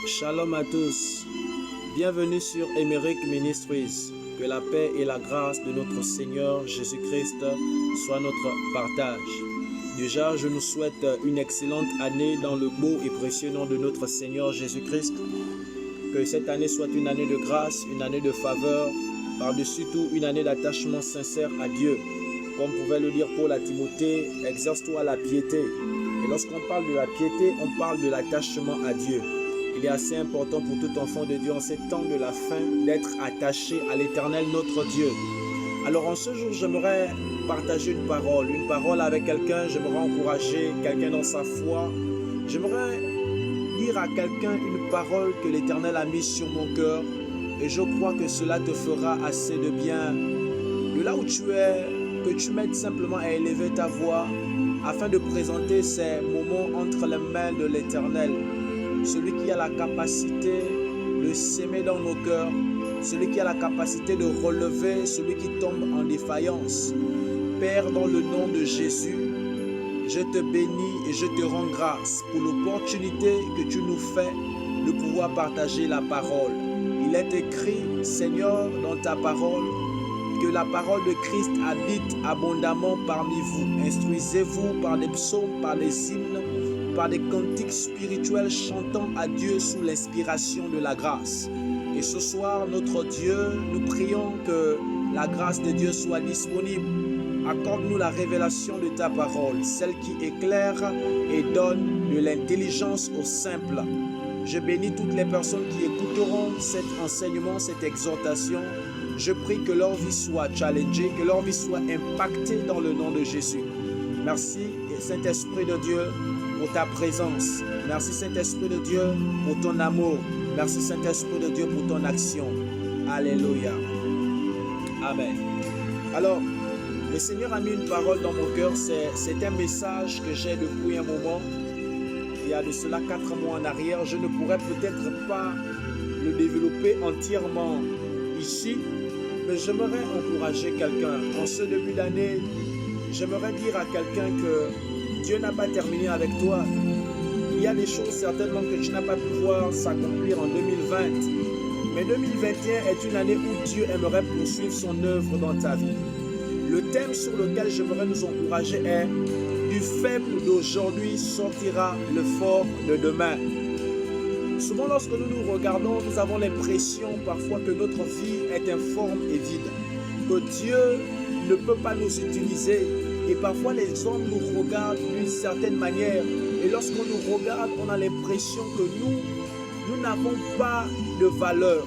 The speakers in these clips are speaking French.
Shalom à tous, bienvenue sur Emerick Ministries. Que la paix et la grâce de notre Seigneur Jésus-Christ soient notre partage. Déjà, je nous souhaite une excellente année dans le beau et précieux nom de notre Seigneur Jésus-Christ. Que cette année soit une année de grâce, une année de faveur, par-dessus tout une année d'attachement sincère à Dieu. Comme pouvait le dire Paul à Timothée, exerce-toi à la piété. Et lorsqu'on parle de la piété, on parle de l'attachement à Dieu. Il est assez important pour tout enfant de Dieu en ces temps de la fin d'être attaché à l'Éternel notre Dieu. Alors en ce jour, j'aimerais partager une parole avec quelqu'un, j'aimerais encourager quelqu'un dans sa foi. J'aimerais dire à quelqu'un une parole que l'Éternel a mise sur mon cœur et je crois que cela te fera assez de bien. De là où tu es, que tu m'aides simplement à élever ta voix afin de présenter ces moments entre les mains de l'Éternel. Celui qui a la capacité de s'aimer dans nos cœurs, celui qui a la capacité de relever celui qui tombe en défaillance. Père, dans le nom de Jésus, je te bénis et je te rends grâce pour l'opportunité que tu nous fais de pouvoir partager la parole. Il est écrit, Seigneur, dans ta parole, que la parole de Christ habite abondamment parmi vous. Instruisez-vous par des psaumes, par des hymnes, par des cantiques spirituels chantant à Dieu sous l'inspiration de la grâce. Et ce soir, notre Dieu, nous prions que la grâce de Dieu soit disponible. Accorde-nous la révélation de ta parole, celle qui éclaire et donne de l'intelligence aux simples. Je bénis toutes les personnes qui écouteront cet enseignement, cette exhortation. Je prie que leur vie soit challengée, que leur vie soit impactée dans le nom de Jésus. Merci, Saint-Esprit de Dieu, pour ta présence. Merci Saint-Esprit de Dieu pour ton amour. Merci Saint-Esprit de Dieu pour ton action. Alléluia. Amen. Alors, le Seigneur a mis une parole dans mon cœur. C'est un message que j'ai depuis un moment. Il y a de cela 4 mois en arrière. Je ne pourrais peut-être pas le développer entièrement ici, mais j'aimerais encourager quelqu'un. En ce début d'année, j'aimerais dire à quelqu'un que Dieu n'a pas terminé avec toi. Il y a des choses certainement que tu n'as pas pu voir s'accomplir en 2020. Mais 2021 est une année où Dieu aimerait poursuivre son œuvre dans ta vie. Le thème sur lequel j'aimerais nous encourager est « Du faible d'aujourd'hui sortira le fort de demain ». Souvent lorsque nous nous regardons, nous avons l'impression parfois que notre vie est informe et vide. Que Dieu ne peut pas nous utiliser. Et parfois les hommes nous regardent d'une certaine manière. Et lorsqu'on nous regarde, on a l'impression que nous n'avons pas de valeur.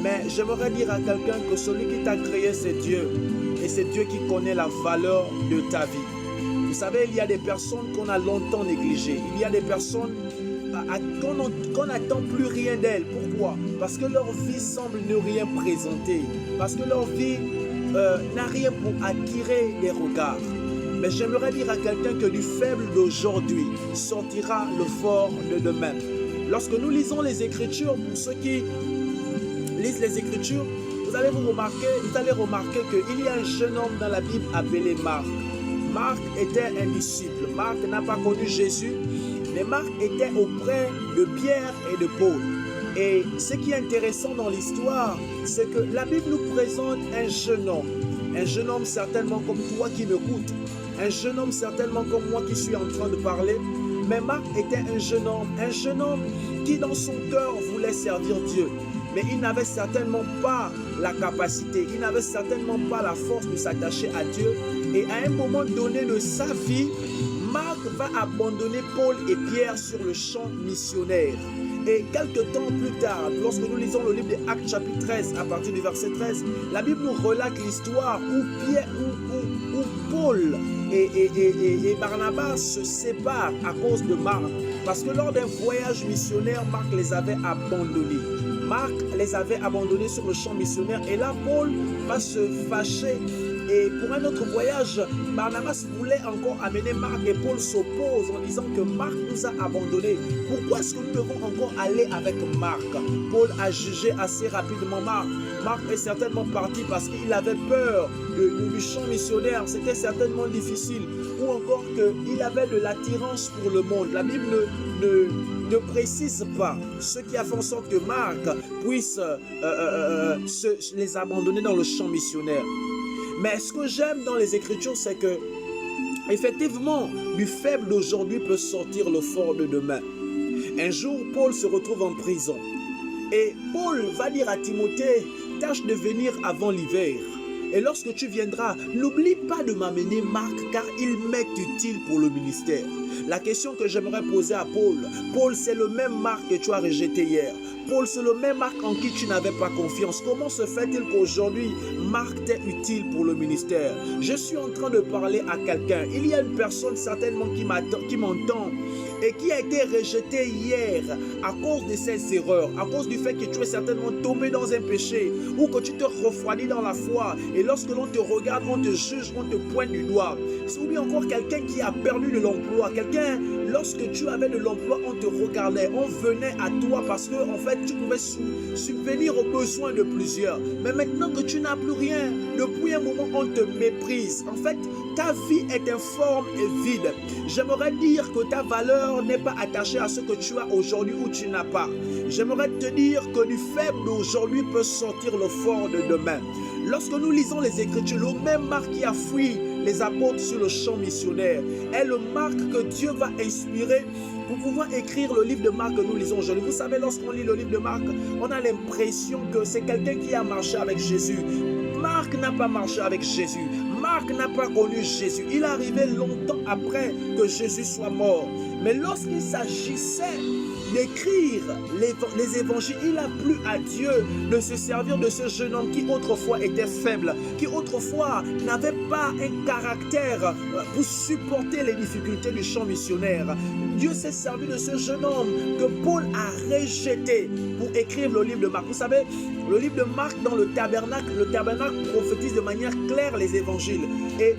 Mais j'aimerais dire à quelqu'un que celui qui t'a créé, c'est Dieu. Et c'est Dieu qui connaît la valeur de ta vie. Vous savez, il y a des personnes qu'on a longtemps négligées. Il y a des personnes qu'on n'attend plus rien d'elles. Pourquoi? Parce que leur vie semble ne rien présenter. Parce que leur vie n'a rien pour attirer les regards. Mais j'aimerais dire à quelqu'un que du faible d'aujourd'hui sortira le fort de demain. Lorsque nous lisons les Écritures, pour ceux qui lisent les Écritures, vous allez remarquer qu'il y a un jeune homme dans la Bible appelé Marc. Marc était un disciple. Marc n'a pas connu Jésus, mais Marc était auprès de Pierre et de Paul. Et ce qui est intéressant dans l'histoire, c'est que la Bible nous présente un jeune homme certainement comme toi qui m'écoutes, un jeune homme certainement comme moi qui suis en train de parler. Mais Marc était un jeune homme qui dans son cœur voulait servir Dieu. Mais il n'avait certainement pas la capacité, il n'avait certainement pas la force de s'attacher à Dieu. Et à un moment donné de sa vie, Marc va abandonner Paul et Pierre sur le champ missionnaire. Et quelques temps plus tard, lorsque nous lisons le livre des Actes chapitre 13, à partir du verset 13, la Bible nous relate l'histoire où Paul et Barnabas se séparent à cause de Marc. Parce que lors d'un voyage missionnaire, Marc les avait abandonnés. Marc les avait abandonnés sur le champ missionnaire. Et là, Paul va se fâcher. Et pour un autre voyage, Barnabas voulait encore amener Marc et Paul s'oppose en disant que Marc nous a abandonnés. Pourquoi est-ce que nous devons encore aller avec Marc? Paul a jugé assez rapidement Marc. Marc est certainement parti parce qu'il avait peur du champ missionnaire. C'était certainement difficile. Ou encore qu'il avait de l'attirance pour le monde. La Bible ne précise pas ce qui a fait en sorte que Marc puisse les abandonner dans le champ missionnaire. Mais ce que j'aime dans les Écritures, c'est que effectivement, du faible d'aujourd'hui peut sortir le fort de demain. Un jour, Paul se retrouve en prison. Et Paul va dire à Timothée, tâche de venir avant l'hiver. Et lorsque tu viendras, n'oublie pas de m'amener Marc, car il m'est utile pour le ministère. La question que j'aimerais poser à Paul, Paul, c'est le même Marc que tu as rejeté hier. Paul, c'est le même Marc en qui tu n'avais pas confiance. Comment se fait-il qu'aujourd'hui, Marc t'est utile pour le ministère? Je suis en train de parler à quelqu'un. Il y a une personne certainement qui m'entend et qui a été rejeté hier à cause de ses erreurs, à cause du fait que tu es certainement tombé dans un péché ou que tu te refroidis dans la foi et lorsque l'on te regarde, on te juge, on te pointe du doigt. Ou bien encore quelqu'un qui a perdu de l'emploi, quelqu'un, lorsque tu avais de l'emploi, on te regardait, on venait à toi parce que en fait tu pouvais subvenir aux besoins de plusieurs. Mais maintenant que tu n'as plus rien, depuis un moment on te méprise. En fait, ta vie est informe et vide. J'aimerais dire que ta valeur n'est pas attachée à ce que tu as aujourd'hui ou tu n'as pas. J'aimerais te dire que du faible d'aujourd'hui peut sortir le fort de demain. Lorsque nous lisons les Écritures, le même Marc qui a fui les apôtres sur le champ missionnaire est le Marc que Dieu va inspirer pour pouvoir écrire le livre de Marc que nous lisons aujourd'hui. Vous savez, lorsqu'on lit le livre de Marc, on a l'impression que c'est quelqu'un qui a marché avec Jésus. Marc n'a pas marché avec Jésus. Marc n'a pas connu Jésus. Il est arrivé longtemps après que Jésus soit mort. Mais lorsqu'il s'agissait d'écrire les évangiles, il a plu à Dieu de se servir de ce jeune homme qui autrefois était faible, qui autrefois n'avait pas un caractère pour supporter les difficultés du champ missionnaire. Dieu s'est servi de ce jeune homme que Paul a rejeté pour écrire le livre de Marc. Vous savez, le livre de Marc dans le tabernacle prophétise de manière claire les évangiles. Et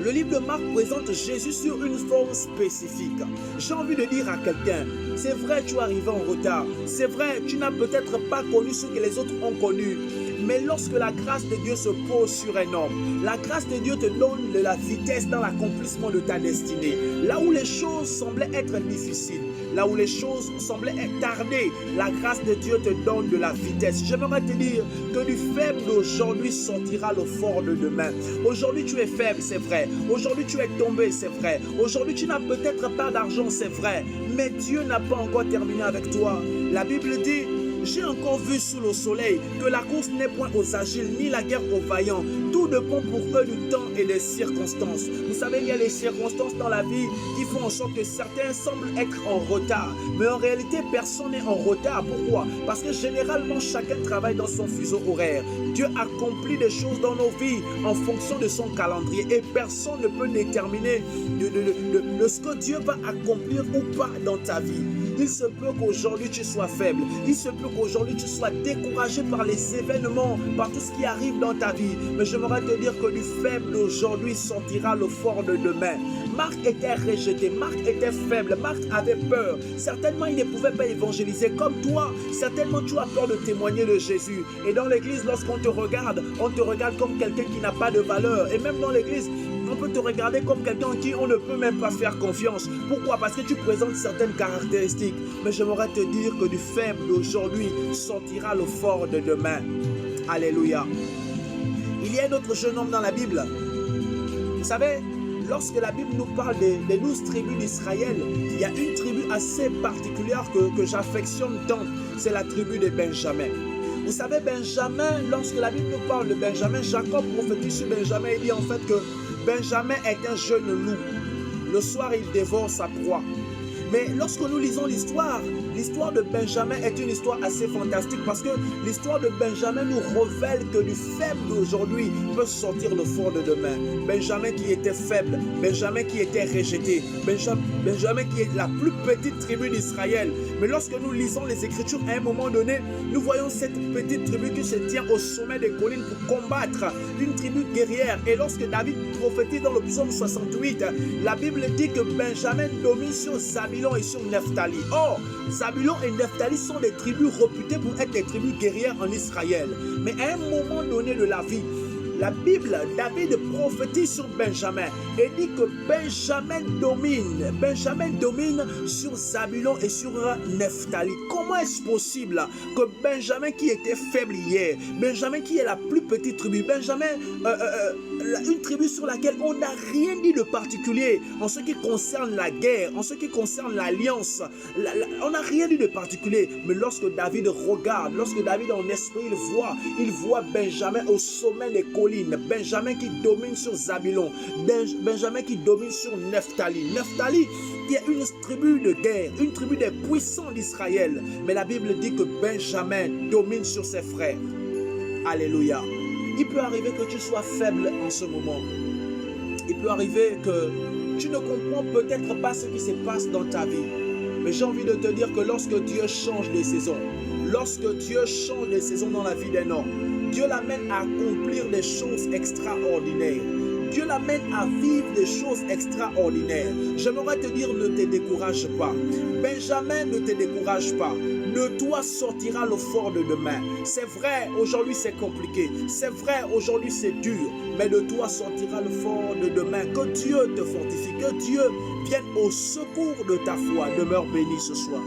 le livre de Marc présente Jésus sur une forme spécifique. J'ai envie de dire à quelqu'un, c'est vrai, tu es arrivé en retard. C'est vrai, tu n'as peut-être pas connu ce que les autres ont connu. Mais lorsque la grâce de Dieu se pose sur un homme, la grâce de Dieu te donne de la vitesse dans l'accomplissement de ta destinée. Là où les choses semblaient être difficiles, là où les choses semblaient être tardées, la grâce de Dieu te donne de la vitesse. J'aimerais te dire que du faible d'aujourd'hui sortira le fort de demain. Aujourd'hui tu es faible, c'est vrai. Aujourd'hui tu es tombé, c'est vrai. Aujourd'hui tu n'as peut-être pas d'argent, c'est vrai. Mais Dieu n'a pas encore terminé avec toi. La Bible dit, j'ai encore vu sous le soleil que la course n'est point aux agiles, ni la guerre aux vaillants. Tout dépend pour eux du temps et des circonstances. Vous savez, il y a des circonstances dans la vie qui font en sorte que certains semblent être en retard. Mais en réalité, personne n'est en retard. Pourquoi? Parce que généralement, chacun travaille dans son fuseau horaire. Dieu accomplit des choses dans nos vies en fonction de son calendrier. Et personne ne peut déterminer de ce que Dieu va accomplir ou pas dans ta vie. Il se peut qu'aujourd'hui tu sois faible. Il se peut qu'aujourd'hui tu sois découragé par les événements, par tout ce qui arrive dans ta vie. Mais j'aimerais te dire que du faible d'aujourd'hui sortira le fort de demain. Marc était rejeté, Marc était faible, Marc avait peur. Certainement il ne pouvait pas évangéliser comme toi. Certainement tu as peur de témoigner de Jésus. Et dans l'église, lorsqu'on te regarde comme quelqu'un qui n'a pas de valeur. Et même dans l'église, on peut te regarder comme quelqu'un en qui on ne peut même pas faire confiance. Pourquoi? Parce que tu présentes certaines caractéristiques. Mais j'aimerais te dire que du faible d'aujourd'hui sortira le fort de demain. Alléluia. Il y a un autre jeune homme dans la Bible. Vous savez, lorsque la Bible nous parle des 12 tribus d'Israël, il y a une tribu assez particulière que j'affectionne tant. C'est la tribu de Benjamin. Vous savez, Benjamin, lorsque la Bible nous parle de Benjamin, Jacob prophétise sur Benjamin et dit en fait que Benjamin est un jeune loup. Le soir, il dévore sa proie. Mais lorsque nous lisons l'histoire de Benjamin est une histoire assez fantastique parce que l'histoire de Benjamin nous révèle que du faible d'aujourd'hui peut sortir le fort de demain. Benjamin qui était faible, Benjamin qui était rejeté, Benjamin qui est la plus petite tribu d'Israël. Mais lorsque nous lisons les Écritures, à un moment donné, nous voyons cette petite tribu qui se tient au sommet des collines pour combattre, une tribu guerrière. Et lorsque David prophétise dans le psaume 68, la Bible dit que Benjamin domine sur Zabulon et sur Nephtali. Or, Zabulon et Nephtali sont des tribus réputées pour être des tribus guerrières en Israël. Mais à un moment donné de la vie, La Bible, David prophétise sur Benjamin et dit que Benjamin domine sur Zabulon et sur Nephtali. Comment est-ce possible que Benjamin qui était faible hier, Benjamin qui est la plus petite tribu, Benjamin, une tribu sur laquelle on n'a rien dit de particulier en ce qui concerne la guerre, en ce qui concerne l'alliance, on n'a rien dit de particulier, mais lorsque David regarde, lorsque David en esprit il voit Benjamin au sommet des collines, Benjamin qui domine sur Zabulon, Benjamin qui domine sur Nephtali, qui est une tribu de guerre, une tribu des puissants d'Israël, mais la Bible dit que Benjamin domine sur ses frères. Alléluia. Il peut arriver que tu sois faible en ce moment. Il peut arriver que tu ne comprends peut-être pas ce qui se passe dans ta vie. Mais j'ai envie de te dire que lorsque Dieu change de saison, dans la vie d'un homme, Dieu l'amène à accomplir des choses extraordinaires. Dieu l'amène à vivre des choses extraordinaires. J'aimerais te dire, ne te décourage pas. Benjamin, ne te décourage pas. De toi sortira le fort de demain. C'est vrai, aujourd'hui c'est compliqué. C'est vrai, aujourd'hui c'est dur. Mais de toi sortira le fort de demain. Que Dieu te fortifie. Que Dieu vienne au secours de ta foi. Demeure béni ce soir.